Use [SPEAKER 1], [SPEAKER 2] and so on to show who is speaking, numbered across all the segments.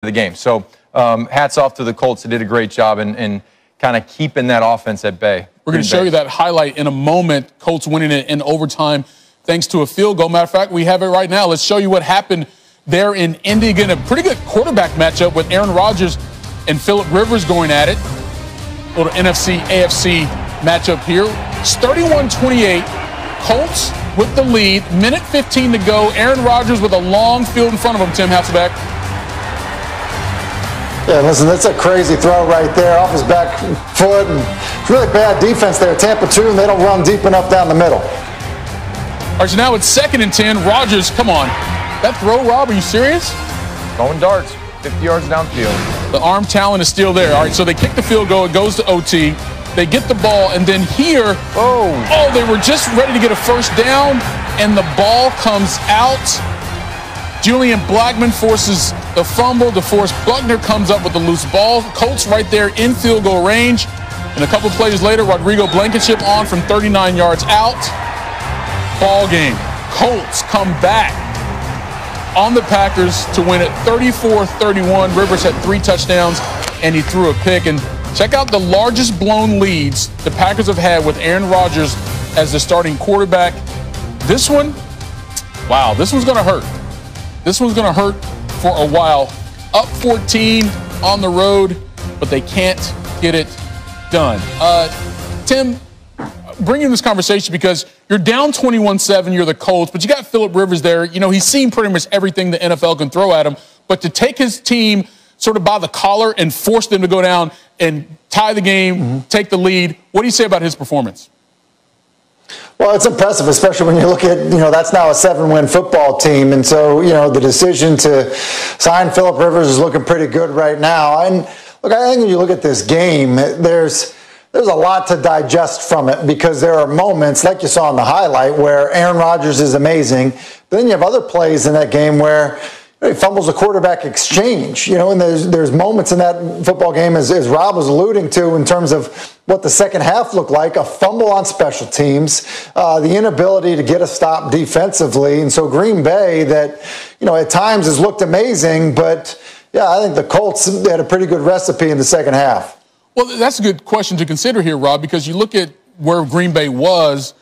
[SPEAKER 1] the game. So hats off to the Colts. They did a great job in kind of keeping that offense at bay.
[SPEAKER 2] We're going to show you that highlight in a moment. Colts winning it in overtime thanks to a field goal. Matter of fact, we have it right now. Let's show you what happened there in Indy. Again, a pretty good quarterback matchup with Aaron Rodgers and Phillip Rivers going at it. A little NFC-AFC matchup here. It's 31-28. Colts with the lead. Minute 15 to go. Aaron Rodgers with a long field in front of him, Tim Hasselbeck.
[SPEAKER 3] Yeah, listen, that's a crazy throw right there off his back foot. And it's really bad defense there. Tampa 2, and they don't run deep enough down the middle.
[SPEAKER 2] All right, so now it's 2nd and 10. Rodgers, come on. That throw, Rob, are you serious?
[SPEAKER 1] Going darts, 50 yards downfield.
[SPEAKER 2] The arm talent is still there. All right, so they kick the field goal. It goes to OT. They get the ball, and then here, they were just ready to get a first down, and the ball comes out. Julian Blackmon forces the fumble. DeForest Buckner comes up with the loose ball. Colts right there in field goal range. And a couple plays later, Rodrigo Blankenship on from 39 yards out. Ball game. Colts come back on the Packers to win it 34-31. Rivers had 3 touchdowns, and he threw a pick. And check out the largest blown leads the Packers have had with Aaron Rodgers as the starting quarterback. This one, wow, this one's going to hurt. This one's going to hurt for a while. Up 14 on the road, but they can't get it done. Tim, bring in this conversation because you're down 21-7. You're the Colts, but you got Phillip Rivers there. You know, he's seen pretty much everything the NFL can throw at him. But to take his team sort of by the collar and force them to go down and tie the game, take the lead, what do you say about his performance?
[SPEAKER 3] Well, it's impressive, especially when you look at, that's now a 7-win football team. And so, the decision to sign Phillip Rivers is looking pretty good right now. And look, I think when you look at this game, there's a lot to digest from it because there are moments, like you saw in the highlight, where Aaron Rodgers is amazing. But then you have other plays in that game where he fumbles a quarterback exchange, and there's moments in that football game, as Rob was alluding to, in terms of what the second half looked like, a fumble on special teams, the inability to get a stop defensively. And so Green Bay, that, at times has looked amazing, but, yeah, I think the Colts had a pretty good recipe in the second half.
[SPEAKER 2] Well, that's a good question to consider here, Rob, because you look at where Green Bay was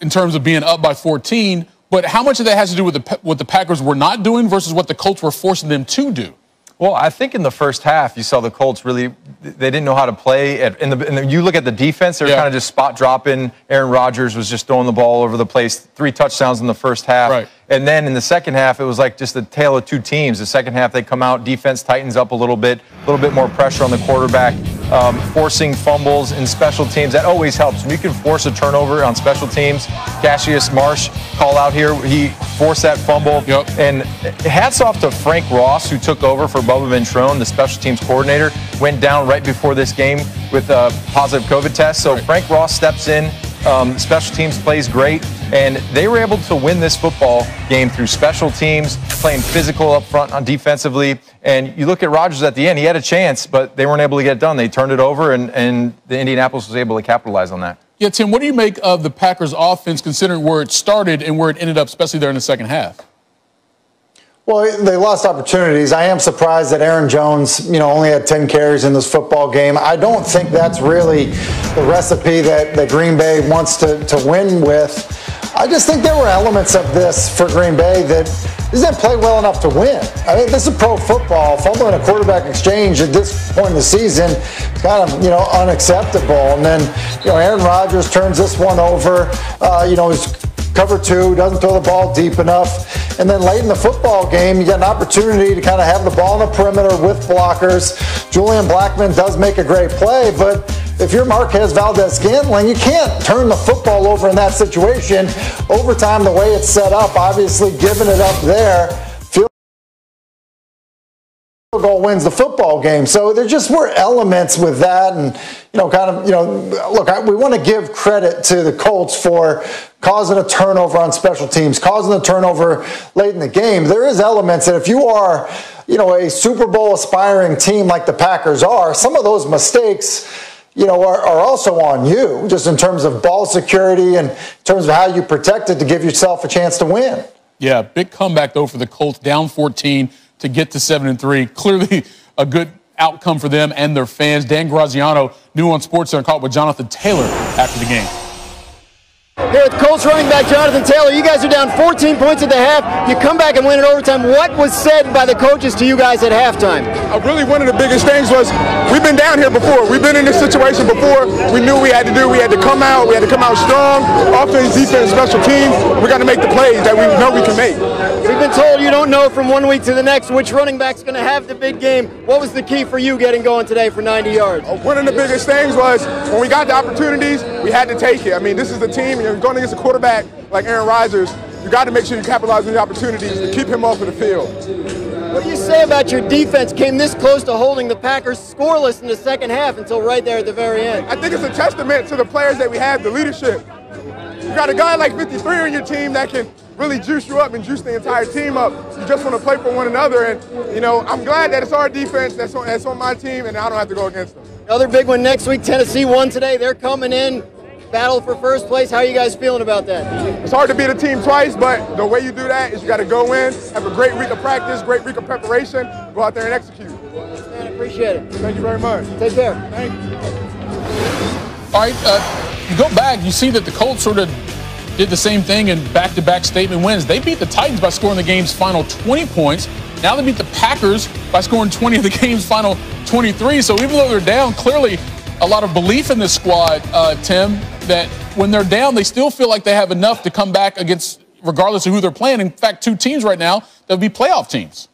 [SPEAKER 2] in terms of being up by 14, but how much of that has to do with what the Packers were not doing versus what the Colts were forcing them to do?
[SPEAKER 1] Well, I think in the first half, you saw the Colts really, they didn't know how to play. You look at the defense, they were kind of just spot dropping. Aaron Rodgers was just throwing the ball all over the place. 3 touchdowns in the first half. Right. And then in the second half, it was like just a tale of 2 teams. The second half, they come out, defense tightens up a little bit more pressure on the quarterback, forcing fumbles in special teams. That always helps. When you can force a turnover on special teams, Cassius Marsh call out here, he forced that fumble. Yep. And hats off to Frank Ross, who took over for Bubba Ventrone, the special teams coordinator, went down right before this game with a positive COVID test. So Frank Ross steps in. Special teams plays great, and they were able to win this football game through special teams, playing physical up front on defensively. And you look at Rodgers at the end, he had a chance, but they weren't able to get it done. They turned it over, and the Indianapolis was able to capitalize on that.
[SPEAKER 2] Yeah, Tim, what do you make of the Packers' offense, considering where it started and where it ended up, especially there in the second half?
[SPEAKER 3] Well, they lost opportunities. I am surprised that Aaron Jones, only had 10 carries in this football game. I don't think that's really the recipe that Green Bay wants to win with. I just think there were elements of this for Green Bay that didn't play well enough to win. I mean, this is pro football. Fumbling a quarterback exchange at this point in the season is kind of, unacceptable. And then, Aaron Rodgers turns this one over, he's cover 2, doesn't throw the ball deep enough. And then late in the football game, you get an opportunity to kind of have the ball on the perimeter with blockers. Julian Blackmon does make a great play, but if you're Marquez Valdez-Scantling, you can't turn the football over in that situation. Overtime, the way it's set up, obviously giving it up there, field goal wins the football game. So there just were elements with that, and look, we want to give credit to the Colts for causing a turnover on special teams, causing a turnover late in the game. There is elements that if you are, a Super Bowl aspiring team like the Packers are, some of those mistakes, are also on you, just in terms of ball security and in terms of how you protect it to give yourself a chance to win.
[SPEAKER 2] Yeah, big comeback, though, for the Colts, down 14. to get to 7-3. Clearly a good outcome for them and their fans. Dan Graziano, new on SportsCenter, caught with Jonathan Taylor after the game.
[SPEAKER 4] Here with Colts running back Jonathan Taylor, you guys are down 14 points at the half. You come back and win in overtime. What was said by the coaches to you guys at halftime?
[SPEAKER 5] Really, one of the biggest things was we've been down here before. We've been in this situation before. We knew we had to do. We had to come out. We had to come out strong. Offense, defense, special teams. We got to make the plays that we know we can make.
[SPEAKER 4] We've been told you don't know from one week to the next which running back's going to have the big game. What was the key for you getting going today for 90 yards?
[SPEAKER 5] One of the biggest things was when we got the opportunities, we had to take it. I mean, this is the team. You're going against a quarterback like Aaron Rodgers. You got to make sure you capitalize on the opportunities to keep him off of the field.
[SPEAKER 4] What do you say about your defense? Came this close to holding the Packers scoreless in the second half until right there at the very end.
[SPEAKER 5] I think it's a testament to the players that we have, the leadership. You got a guy like 53 on your team that can really juice you up and juice the entire team up. You just want to play for one another, and you know, I'm glad that it's our defense that's on my team, and I don't have to go against them.
[SPEAKER 4] Another big one next week. Tennessee won today. They're coming in. Battle for first place. How are you guys feeling about that?
[SPEAKER 5] It's hard to beat a team twice, but the way you do that is you got to go in, have a great week of practice, great week of preparation, go out there and execute.
[SPEAKER 4] Man, I appreciate it.
[SPEAKER 5] Thank you very much.
[SPEAKER 4] Take care.
[SPEAKER 5] Thank you.
[SPEAKER 2] All right, you go back, you see that the Colts sort of did the same thing in back-to-back statement wins. They beat the Titans by scoring the game's final 20 points. Now they beat the Packers by scoring 20 of the game's final 23. So even though they're down, clearly a lot of belief in this squad, Tim, that when they're down, they still feel like they have enough to come back against, regardless of who they're playing. In fact, two teams right now that would be playoff teams.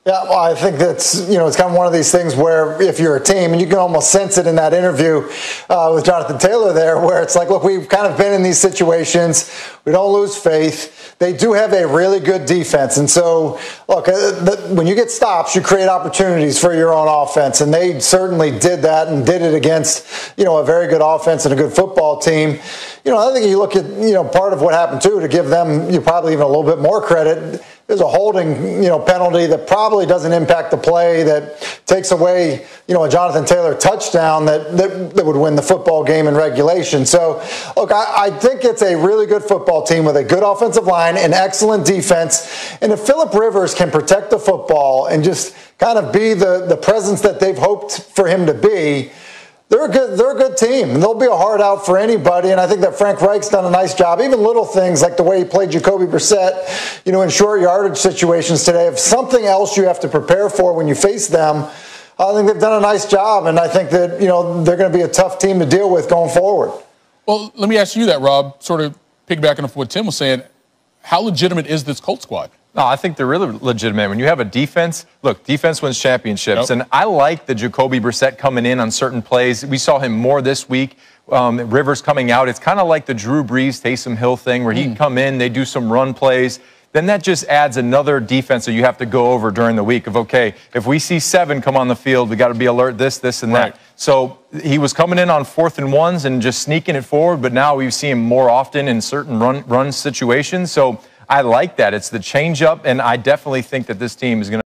[SPEAKER 3] Yeah, well, I think that's, it's kind of one of these things where if you're a team, and you can almost sense it in that interview with Jonathan Taylor there, where it's like, look, we've kind of been in these situations. We don't lose faith. They do have a really good defense. And so, look, when you get stops, you create opportunities for your own offense. And they certainly did that and did it against, a very good offense and a good football team. I think you look at, part of what happened, too, to give them probably even a little bit more credit. There's a holding, penalty that probably doesn't impact the play, that takes away, a Jonathan Taylor touchdown that would win the football game in regulation. So, look, I think it's a really good football team with a good offensive line, an excellent defense. And if Phillip Rivers can protect the football and just kind of be the presence that they've hoped for him to be, they're a good team, and they'll be a hard out for anybody. And I think that Frank Reich's done a nice job. Even little things like the way he played Jacoby Brissett, in short yardage situations today. If something else you have to prepare for when you face them, I think they've done a nice job. And I think that, they're going to be a tough team to deal with going forward.
[SPEAKER 2] Well, let me ask you that, Rob, sort of piggybacking off what Tim was saying. How legitimate is this Colts squad?
[SPEAKER 1] No, I think they're really legitimate. When you have a defense, look, defense wins championships. And I like the Jacoby Brissett coming in on certain plays. We saw him more this week. Rivers coming out. It's kind of like the Drew Brees, Taysom Hill thing where he'd come in, they do some run plays. Then that just adds another defense that you have to go over during the week of, okay, if we see 7 come on the field, we got to be alert this, and that. So he was coming in on 4th and 1s and just sneaking it forward, but now we see him more often in certain run situations. So I like that. It's the change-up, and I definitely think that this team is going to